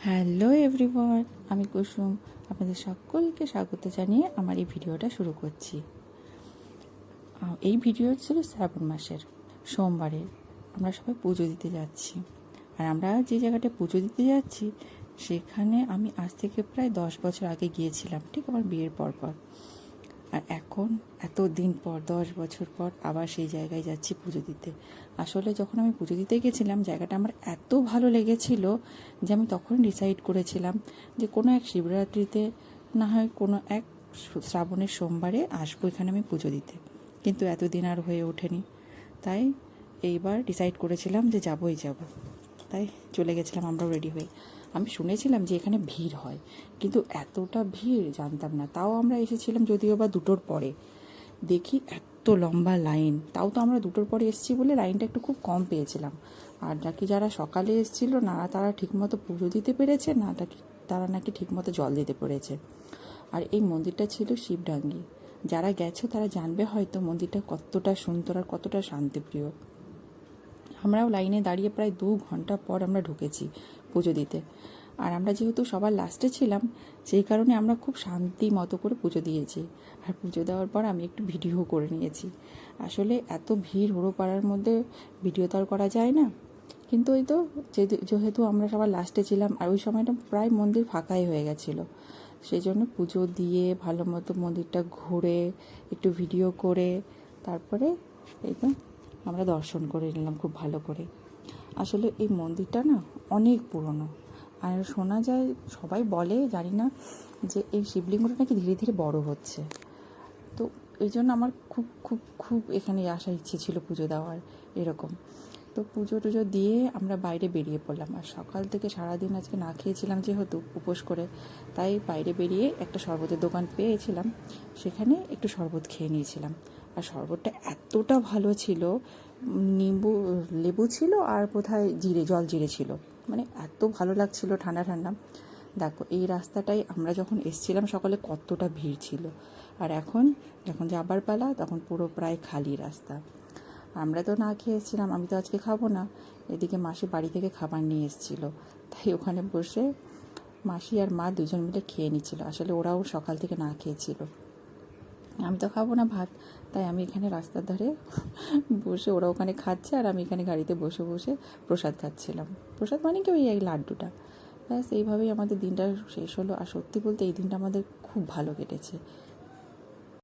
Hello everyone, আমি কুসুম। আপনাদের সকলকে স্বাগত জানিয়ে আমার এই ভিডিওটা শুরু করছি। এই ভিডিও ছিল শ্রাবণ মাসের সোমবারে আমরা সবাই পুজো দিতে যাচ্ছি। আর আমরা যে জায়গাটায় পুজো দিতে যাচ্ছি সেখানে আমি আজ থেকে প্রায় 10 বছর আগে গিয়েছিলাম, ঠিক আমার বিয়ের পর। আর এখন এত দিন পর 10 বছর পর আবার সেই জায়গায় যাচ্ছি পুজো দিতে। আসলে যখন আমি পুজো দিতে গেছিলাম জায়গাটা আমার এত ভালো লেগেছিল যে আমি তখন ডিসাইড করেছিলাম যে কোনো এক শিবরাত্রিতে, না হয় কোনো এক শ্রাবণের সোমবারে আসবো এখানে আমি পুজো দিতে। কিন্তু এতদিন আর হয়ে ওঠেনি, তাই এইবার ডিসাইড করেছিলাম যে যাবই যাব। তাই চলে গেছিলাম আমরাও রেডি হয়ে। আমি শুনেছিলাম যে এখানে ভিড় হয়, কিন্তু এতটা ভিড় জানতাম না। তাও আমরা এসেছিলাম যদিও বা 2টোর পরে, দেখি এত লম্বা লাইন। তাও তো আমরা 2টোর পরে এসেছি বলে লাইনটা একটু খুব কম পেয়েছিলাম। আর নাকি যারা সকালে এসেছিল না তারা ঠিকমতো পুজো দিতে পেরেছে, না তারা নাকি ঠিকমতো জল দিতে পেরেছে। আর এই মন্দিরটা ছিল শিবডাঙ্গি। যারা গেছো তারা জানবে হয়তো মন্দিরটা কতটা সুন্দর আর কতটা শান্তিপ্রিয়। আমরাও লাইনে দাঁড়িয়ে প্রায় 2 ঘন্টা পর আমরা ঢুকেছি পুজো দিতে। আর আমরা যেহেতু সবার লাস্টে ছিলাম সেই কারণে আমরা খুব শান্তি মতো করে পুজো দিয়েছি। আর পুজো দেওয়ার পর আমি একটু ভিডিও করে নিয়েছি। আসলে এত ভিড় হুড়োপাড়ার মধ্যে ভিডিও তো আর করা যায় না, কিন্তু ওই তো যেহেতু আমরা সবার লাস্টে ছিলাম আর ওই সময়টা প্রায় মন্দির ফাঁকাই হয়ে গেছিলো, সেই জন্য পুজো দিয়ে ভালো মতো মন্দিরটা ঘুরে একটু ভিডিও করে তারপরে এই তো আমরা দর্শন করে নিলাম খুব ভালো করে। আসলে এই মন্দিরটা না অনেক পুরনো। আর শোনা যায়, সবাই বলে, জানি না, যে এই শিবলিঙ্গটা নাকি ধীরে ধীরে বড় হচ্ছে। তো এই জন্য আমার খুব খুব খুব এখানে আসার ইচ্ছে ছিল পুজো দেওয়ার এরকম। তো পুজো টুজো দিয়ে আমরা বাইরে বেরিয়ে পড়লাম। আর সকাল থেকে সারাদিন আজকে না খেয়েছিলাম যেহেতু উপোস করে, তাই বাইরে বেরিয়ে একটা শরবতের দোকান পেয়েছিলাম, সেখানে একটু শরবত খেয়ে নিয়েছিলাম। আর শরবতটা এতটা ভালো ছিল, লেবু ছিল আর কোথায় জল জিরে ছিল, মানে এত ভালো লাগছিল ঠান্ডা ঠান্ডা। দেখো এই রাস্তাটাই আমরা যখন এসছিলাম সকালে কতটা ভিড় ছিল, আর এখন যখন যাবার পালা তখন পুরো প্রায় খালি রাস্তা। আমরা তো না খেয়ে এসেছিলাম, আমি তো আজকে খাবো না। এদিকে মাসি বাড়ি থেকে খাবার নিয়ে এসেছিল, তাই ওখানে বসে মাসি আর মা দুজন মিলে খেয়ে নিচ্ছিল। আসলে ওরাও সকাল থেকে না খেয়েছিল। আমি তো খাবো না ভাত, তাই আমি এখানে রাস্তার ধারে বসে, ওরা ওখানে খাচ্ছে আর আমি এখানে গাড়িতে বসে বসে প্রসাদ খাচ্ছিলাম। প্রসাদ মানে কি, ওই এই লাড্ডুটা। ব্যাস এইভাবেই আমাদের দিনটা শেষ হলো। আর সত্যি বলতে এই দিনটা আমাদের খুব ভালো কেটেছে।